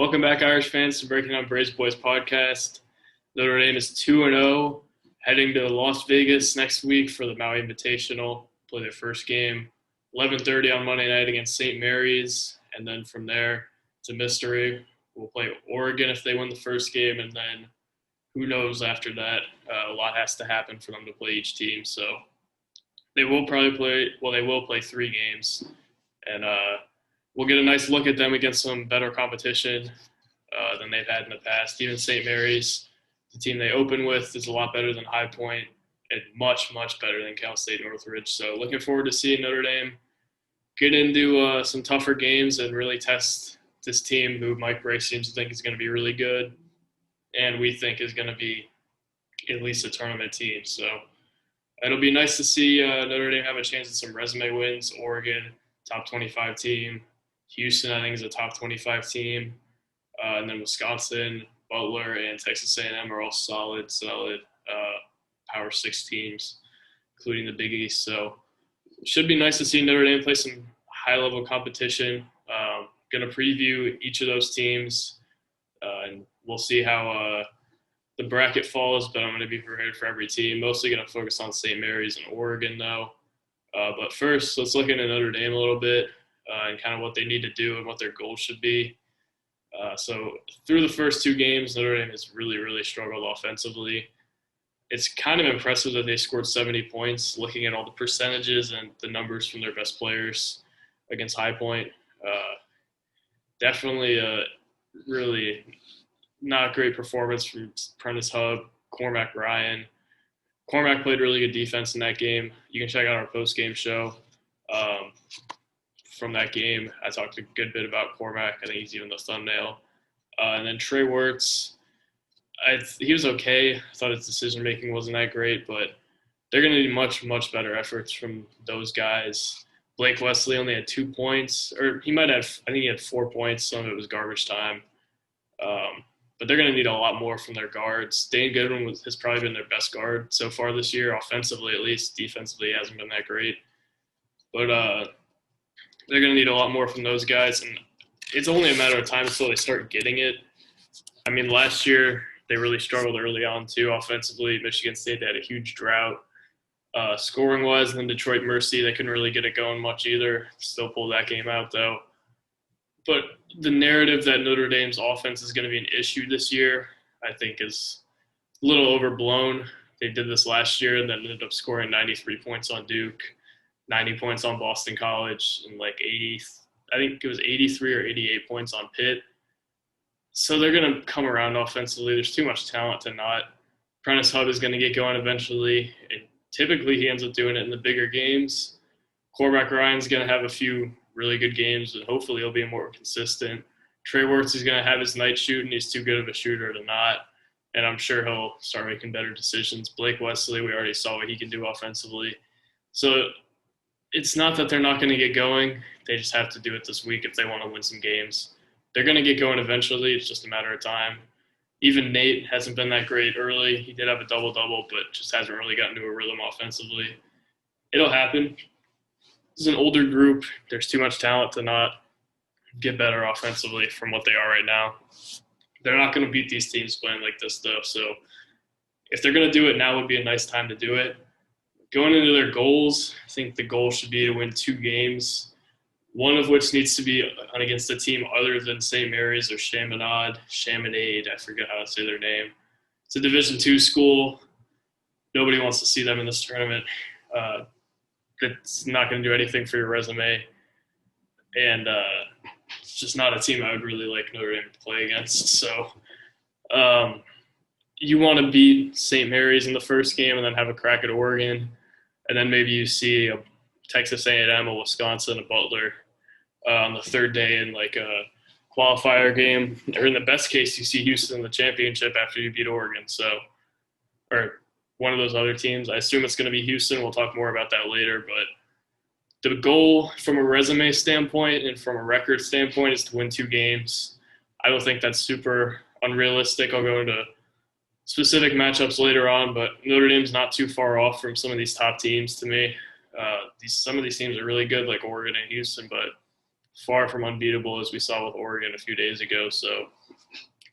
Welcome back, Irish fans, to Breaking Down Braves Boys podcast. Notre Dame is 2-0, heading to Las Vegas next week for the Maui Invitational. Play their first game, 11:30 on Monday night against St. Mary's, and then from there, it's a mystery. We'll play Oregon if they win the first game, and then who knows after that. A lot has to happen for them to play each team, so they will probably play. Well, they will play 3 games, and we'll get a nice look at them against some better competition than they've had in the past. Even St. Mary's, the team they open with, is a lot better than High Point and much, much better than Cal State Northridge. So looking forward to seeing Notre Dame get into some tougher games and really test this team who Mike Bray seems to think is going to be really good and we think is going to be at least a tournament team. So it'll be nice to see Notre Dame have a chance at some resume wins. Oregon, top 25 team. Houston, I think, is a top 25 team. And then Wisconsin, Butler, and Texas A&M are all solid Power 6 teams, including the Big East. So it should be nice to see Notre Dame play some high-level competition. Going to preview each of those teams, and we'll see how the bracket falls, but I'm going to be prepared for every team. Mostly going to focus on St. Mary's and Oregon, though. But first, let's look into Notre Dame a little bit. And kind of what they need to do and what their goals should be. So through the first 2 games, Notre Dame has really, really struggled offensively. It's kind of impressive that they scored 70 points, looking at all the percentages and the numbers from their best players against High Point. Definitely a really not great performance from Prentice Hub, Cormac Ryan. Cormac played really good defense in that game. You can check out our post-game show. From that game, I talked a good bit about Cormac. I think he's even the thumbnail. And then Trey Wirtz, he was okay. I thought his decision-making wasn't that great, but they're going to need much, much better efforts from those guys. Blake Wesley only had 2 points, or he might have, I think he had 4 points. Some of it was garbage time. But they're going to need a lot more from their guards. Dane Goodwin has probably been their best guard so far this year, offensively at least. Defensively, he hasn't been that great. But they're going to need a lot more from those guys, and it's only a matter of time until they start getting it. I mean, last year they really struggled early on, too, offensively. Michigan State, they had a huge drought scoring-wise, and then Detroit Mercy, they couldn't really get it going much either. Still pulled that game out, though. But the narrative that Notre Dame's offense is going to be an issue this year, I think, is a little overblown. They did this last year and then ended up scoring 93 points on Duke, 90 points on Boston College, and like 80, I think it was 83 or 88 points on Pitt. So they're going to come around offensively. There's too much talent to not. Prentice Hub is going to get going eventually. And typically he ends up doing it in the bigger games. Cormac Ryan's going to have a few really good games, and hopefully he'll be more consistent. Trey Wirtz is going to have his night shooting. He's too good of a shooter to not. And I'm sure he'll start making better decisions. Blake Wesley, we already saw what he can do offensively. So it's not that they're not going to get going. They just have to do it this week if they want to win some games. They're going to get going eventually. It's just a matter of time. Even Nate hasn't been that great early. He did have a double-double, but just hasn't really gotten to a rhythm offensively. It'll happen. This is an older group. There's too much talent to not get better offensively from what they are right now. They're not going to beat these teams playing like this stuff. So if they're going to do it, now would be a nice time to do it. Going into their goals, I think the goal should be to win 2 games, one of which needs to be against a team other than St. Mary's or Chaminade. I forget how to say their name. It's a Division II school. Nobody wants to see them in this tournament. That's not going to do anything for your resume. And it's just not a team I would really like Notre Dame to play against. So you want to beat St. Mary's in the first game and then have a crack at Oregon. And then maybe you see a Texas A&M, a Wisconsin, a Butler on the third day in like a qualifier game. Or in the best case, you see Houston in the championship after you beat Oregon. So, or one of those other teams. I assume it's going to be Houston. We'll talk more about that later. But the goal from a resume standpoint and from a record standpoint is to win 2 games. I don't think that's super unrealistic. I'll go into specific matchups later on, but Notre Dame's not too far off from some of these top teams to me. Some of these teams are really good, like Oregon and Houston, but far from unbeatable as we saw with Oregon a few days ago. So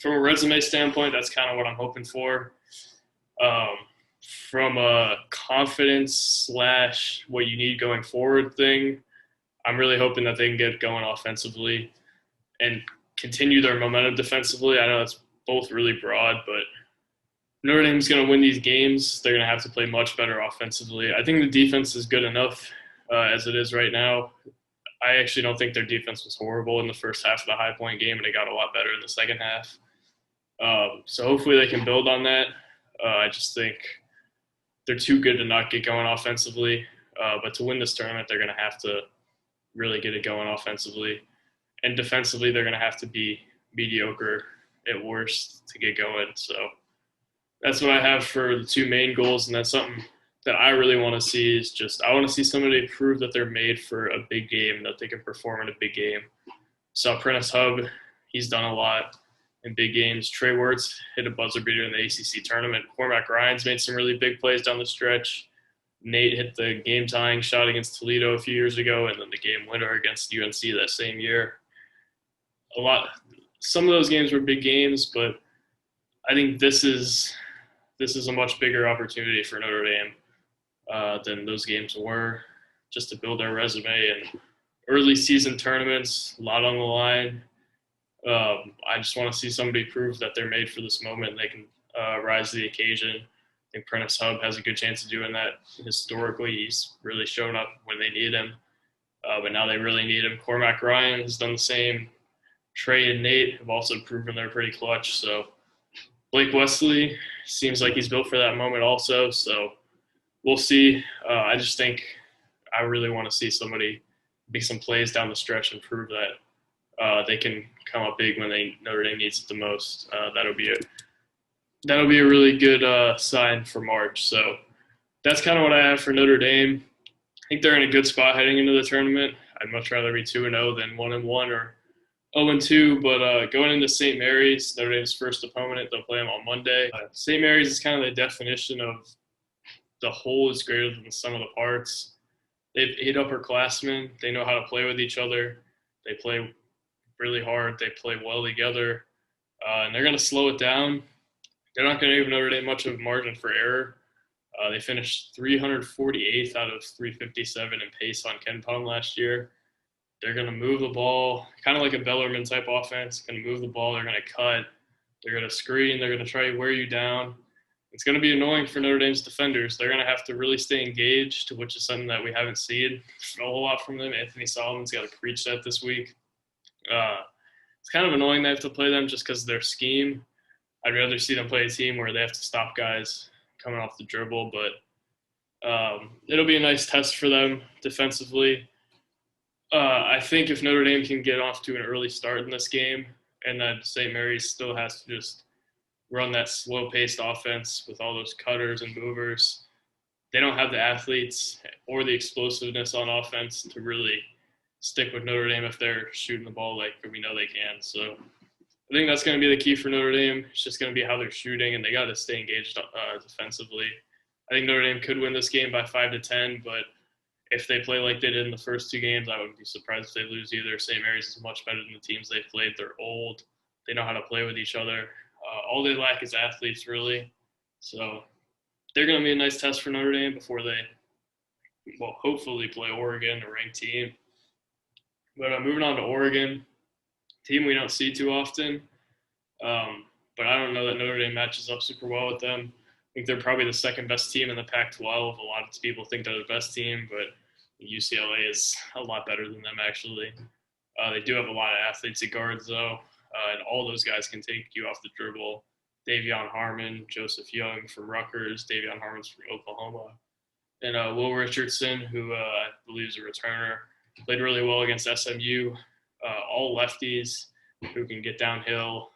from a resume standpoint, that's kind of what I'm hoping for. Um, from a confidence slash what you need going forward thing, I'm really hoping that they can get going offensively and continue their momentum defensively. I know it's both really broad, but Notre Dame's going to win these games. They're going to have to play much better offensively. I think the defense is good enough as it is right now. I actually don't think their defense was horrible in the first half of the High Point game, and it got a lot better in the second half. So hopefully they can build on that. I just think they're too good to not get going offensively. But to win this tournament, they're going to have to really get it going offensively. And defensively, they're going to have to be mediocre at worst to get going. So that's what I have for the two main goals. And that's something that I really want to see is just I want to see somebody prove that they're made for a big game, that they can perform in a big game. So Prentice Hub, he's done a lot in big games. Trey Wirtz hit a buzzer beater in the ACC tournament. Cormac Ryan's made some really big plays down the stretch. Nate hit the game-tying shot against Toledo a few years ago, and then the game winner against UNC that same year. Some of those games were big games, but I think this is a much bigger opportunity for Notre Dame than those games were, just to build their resume and early season tournaments, a lot on the line. I just want to see somebody prove that they're made for this moment and they can rise to the occasion. I think Prentice Hub has a good chance of doing that. Historically, he's really shown up when they need him, but now they really need him. Cormac Ryan has done the same. Trey and Nate have also proven they're pretty clutch. So Blake Wesley seems like he's built for that moment also. So we'll see. I just think I really want to see somebody make some plays down the stretch and prove that they can come up big when Notre Dame needs it the most. That'll be a really good sign for March. So that's kind of what I have for Notre Dame. I think they're in a good spot heading into the tournament. I'd much rather be 2-0 than 1-1 or 0-2. But going into St. Mary's, Notre Dame's first opponent, they'll play them on Monday. St. Mary's is kind of the definition of the whole is greater than the sum of the parts. They've 8 upperclassmen. They know how to play with each other. They play really hard. They play well together. And they're going to slow it down. They're not going to give Notre Dame much of a margin for error. They finished 348th out of 357 in pace on KenPom last year. They're going to move the ball, kind of like a Bellarmine type offense. Going to move the ball. They're going to cut. They're going to screen. They're going to try to wear you down. It's going to be annoying for Notre Dame's defenders. They're going to have to really stay engaged, which is something that we haven't seen a whole lot from them. Anthony Solomon's got to preach that this week. It's kind of annoying they have to play them just because of their scheme. I'd rather see them play a team where they have to stop guys coming off the dribble, but it'll be a nice test for them defensively. I think if Notre Dame can get off to an early start in this game and then St. Mary's still has to just run that slow-paced offense with all those cutters and movers, they don't have the athletes or the explosiveness on offense to really stick with Notre Dame if they're shooting the ball like we know they can. So I think that's going to be the key for Notre Dame. It's just going to be how they're shooting, and they got to stay engaged defensively. I think Notre Dame could win this game by 5-10, but if they play like they did in the first 2 games, I wouldn't be surprised if they lose either. St. Mary's is much better than the teams they've played. They're old. They know how to play with each other. All they lack is athletes, really. So they're going to be a nice test for Notre Dame before they, hopefully play Oregon, a ranked team. But moving on to Oregon, team we don't see too often. But I don't know that Notre Dame matches up super well with them. I think they're probably the second best team in the Pac-12. A lot of people think they're the best team, but UCLA is a lot better than them, actually. They do have a lot of athletes at guards, though, and all those guys can take you off the dribble. Davion Harmon, Joseph Young from Rutgers, Davion Harmon's from Oklahoma, and Will Richardson, who I believe is a returner, played really well against SMU. All lefties who can get downhill,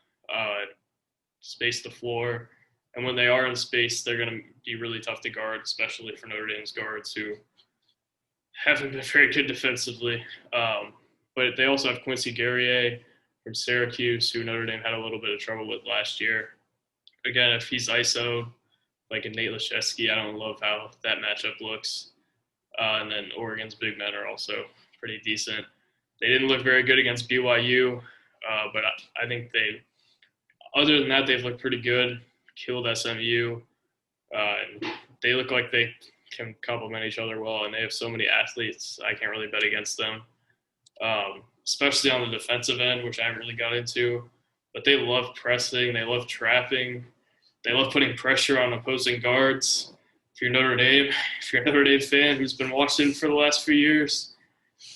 space the floor. And when they are in space, they're going to be really tough to guard, especially for Notre Dame's guards who haven't been very good defensively. But they also have Quincy Guerrier from Syracuse, who Notre Dame had a little bit of trouble with last year. Again, if he's ISO, like a Nate Laszewski, I don't love how that matchup looks. And then Oregon's big men are also pretty decent. They didn't look very good against BYU, but I think other than that, they've looked pretty good. Killed SMU. And they look like they can complement each other well, and they have so many athletes. I can't really bet against them, especially on the defensive end, which I haven't really got into. But they love pressing. They love trapping. They love putting pressure on opposing guards. If you're Notre Dame, if you're a Notre Dame fan who's been watching for the last few years,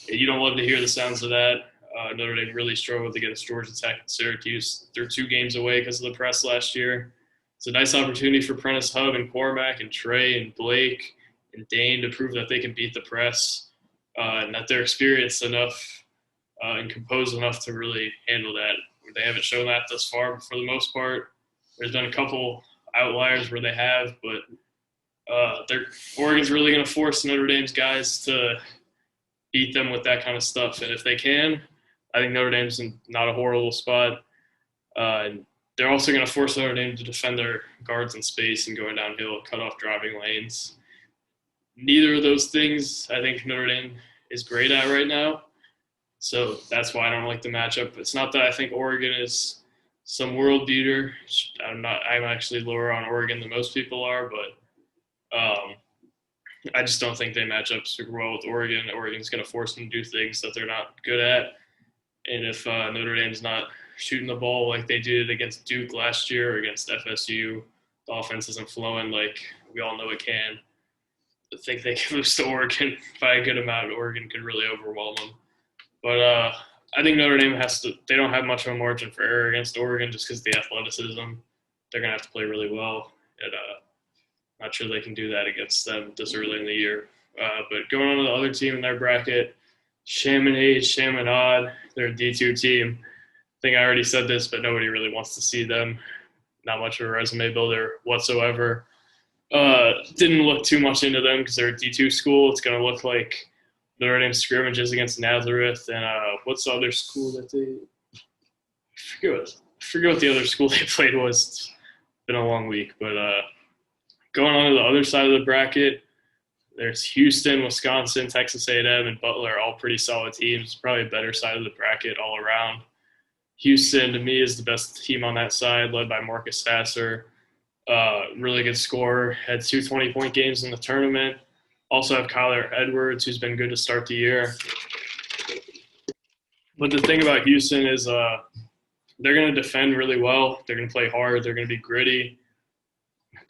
you don't love to hear the sounds of that. Notre Dame really struggled against Georgia Tech and Syracuse. They're 2 games away because of the press last year. It's a nice opportunity for Prentice Hub and Cormac and Trey and Blake and Dane to prove that they can beat the press and that they're experienced enough and composed enough to really handle that. They haven't shown that thus far, but for the most part, there's been a couple outliers where they have, but Oregon's really going to force Notre Dame's guys to beat them with that kind of stuff. And if they can, I think Notre Dame's in not a horrible spot. And they're also going to force Notre Dame to defend their guards in space and going downhill, cut off driving lanes. Neither of those things I think Notre Dame is great at right now. So that's why I don't like the matchup. It's not that I think Oregon is some world beater. I'm actually lower on Oregon than most people are, but I just don't think they match up super well with Oregon. Oregon's going to force them to do things that they're not good at. And if Notre Dame's not shooting the ball like they did against Duke last year or against FSU, the offense isn't flowing like we all know it can. I think they can lose to Oregon by a good amount. Oregon could really overwhelm them. But I think Notre Dame they don't have much of a margin for error against Oregon just because of the athleticism. They're going to have to play really well. And not sure they can do that against them this early in the year. But going on to the other team in their bracket, Chaminade, they're a D2 team. I think I already said this, but nobody really wants to see them. Not much of a resume builder whatsoever. Didn't look too much into them because they're a D2 school. It's going to look like Notre Dame scrimmages against Nazareth. And what's the other school that they – I forget what the other school they played was. It's been a long week. But going on to the other side of the bracket, there's Houston, Wisconsin, Texas A&M, and Butler, all pretty solid teams. Probably a better side of the bracket all around. Houston, to me, is the best team on that side, led by Marcus Sasser. Really good scorer. Had 2 20-point games in the tournament. Also have Kyler Edwards, who's been good to start the year. But the thing about Houston is they're going to defend really well. They're going to play hard. They're going to be gritty.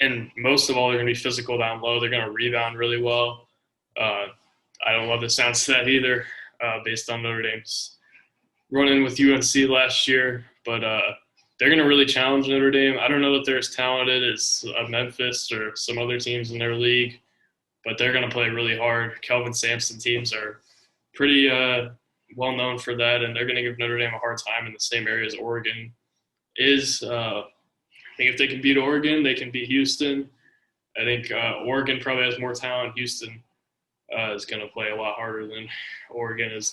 And most of all, they're going to be physical down low. They're going to rebound really well. I don't love the sounds of that either, based on Notre Dame's run-in with UNC last year. But they're going to really challenge Notre Dame. I don't know that they're as talented as Memphis or some other teams in their league, but they're going to play really hard. Kelvin Sampson teams are pretty well known for that, and they're going to give Notre Dame a hard time in the same area as Oregon is. I think if they can beat Oregon, they can beat Houston. I think Oregon probably has more talent. Houston is going to play a lot harder than Oregon and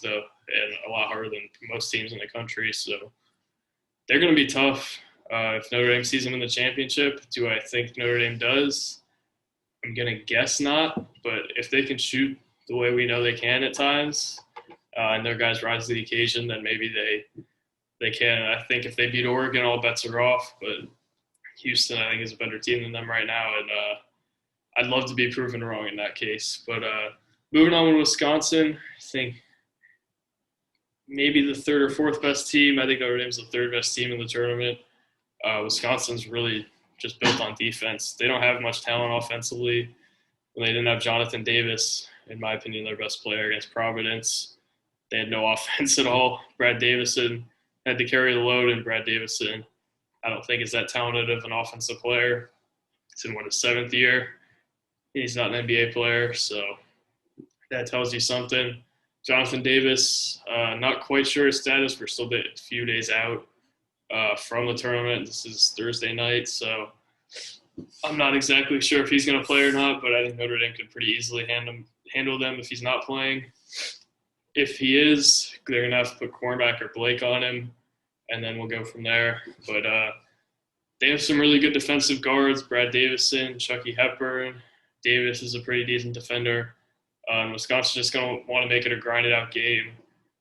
a lot harder than most teams in the country. So they're going to be tough. If Notre Dame sees them in the championship, do I think Notre Dame does? I'm going to guess not. But if they can shoot the way we know they can at times, and their guys rise to the occasion, then maybe they can. I think if they beat Oregon, all bets are off. But Houston, I think, is a better team than them right now, and I'd love to be proven wrong in that case. But moving on to Wisconsin, I think maybe the third or fourth best team. I think Notre Dame's the third best team in the tournament. Wisconsin's really just built on defense. They don't have much talent offensively. When they didn't have Jonathan Davis, in my opinion, their best player against Providence. They had no offense at all. Brad Davison had to carry the load, and Brad Davison, I don't think is that talented of an offensive player. He's in his 7th year. He's not an NBA player, so that tells you something. Jonathan Davis, not quite sure his status. We're still a few days out from the tournament. This is Thursday night, so I'm not exactly sure if he's going to play or not, but I think Notre Dame could pretty easily handle them if he's not playing. If he is, they're going to have to put Cormac or Blake on him, and then we'll go from there. But they have some really good defensive guards, Brad Davison, Chucky Hepburn. Davis is a pretty decent defender. Wisconsin's just going to want to make it a grinded-out game.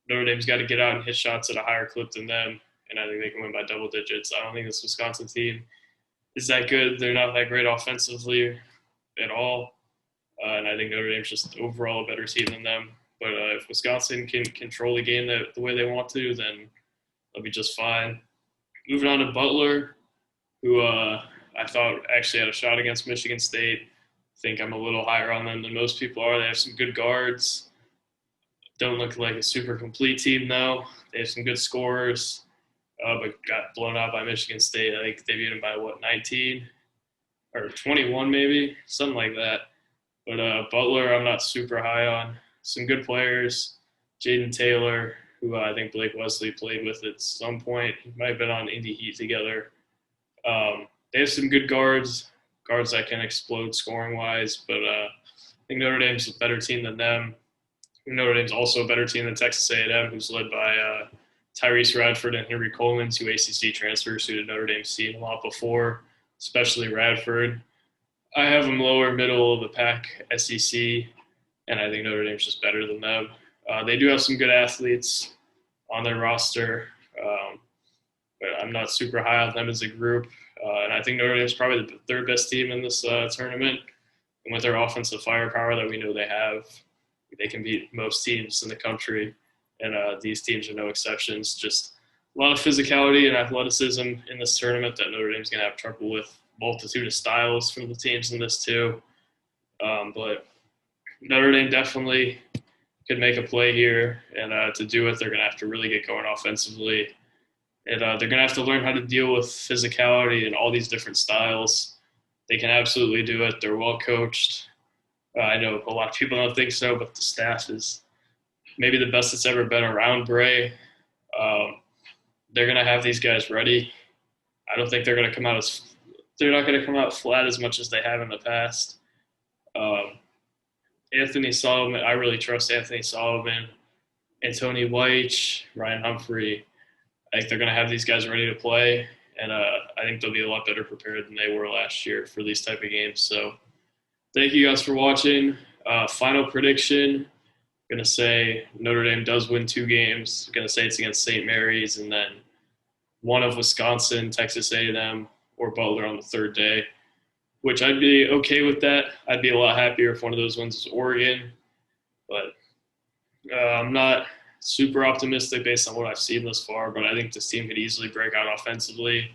Notre Dame's got to get out and hit shots at a higher clip than them, and I think they can win by double digits. I don't think this Wisconsin team is that good. They're not that great offensively at all, and I think Notre Dame's just overall a better team than them. But if Wisconsin can control the game the way they want to, then they'll be just fine. Moving on to Butler, who I thought actually had a shot against Michigan State. I think I'm a little higher on them than most people are. They have some good guards. Don't look like a super complete team, though. They have some good scorers, but got blown out by Michigan State. I think they beat them by, 19 or 21 maybe, something like that. But Butler, I'm not super high on. Some good players. Jaden Taylor, who I think Blake Wesley played with at some point. He might have been on Indy Heat together. They have some good guards that can explode scoring-wise, but I think Notre Dame's a better team than them. Notre Dame's also a better team than Texas A&M, who's led by Tyrese Radford and Henry Coleman, two ACC transfers who Notre Dame's seen a lot before, especially Radford. I have them lower middle of the pack SEC, and I think Notre Dame's just better than them. They do have some good athletes on their roster, but I'm not super high on them as a group. And I think Notre Dame's probably the third best team in this tournament. And with their offensive firepower that we know they have, they can beat most teams in the country. And these teams are no exceptions. Just a lot of physicality and athleticism in this tournament that Notre Dame's going to have trouble with. Multitude of styles from the teams in this too. But Notre Dame definitely could make a play here. And to do it, they're going to have to really get going offensively. And they're going to have to learn how to deal with physicality and all these different styles. They can absolutely do it. They're well coached. I know a lot of people don't think so, but the staff is maybe the best that's ever been around Bray. They're going to have these guys ready. I don't think they're not going to come out flat as much as they have in the past. Anthony Solomon, I really trust Anthony Solomon, Anthony White, Ryan Humphrey. I think they're going to have these guys ready to play, and I think they'll be a lot better prepared than they were last year for these type of games. So thank you guys for watching. Final prediction, going to say Notre Dame does win 2 games. Going to say it's against St. Mary's, and then one of Wisconsin, Texas A&M, or Butler on the third day, which I'd be okay with that. I'd be a lot happier if one of those wins was Oregon, but I'm not super optimistic based on what I've seen thus far, but I think this team could easily break out offensively,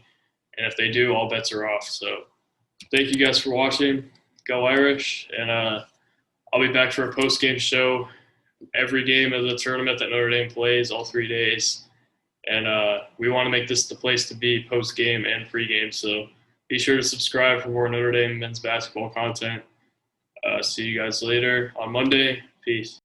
and if they do, all bets are off. So thank you guys for watching. Go Irish, and I'll be back for a post-game show every game of the tournament that Notre Dame plays, all 3 days, and we want to make this the place to be post-game and pre-game, so be sure to subscribe for more Notre Dame men's basketball content. See you guys later on Monday. Peace.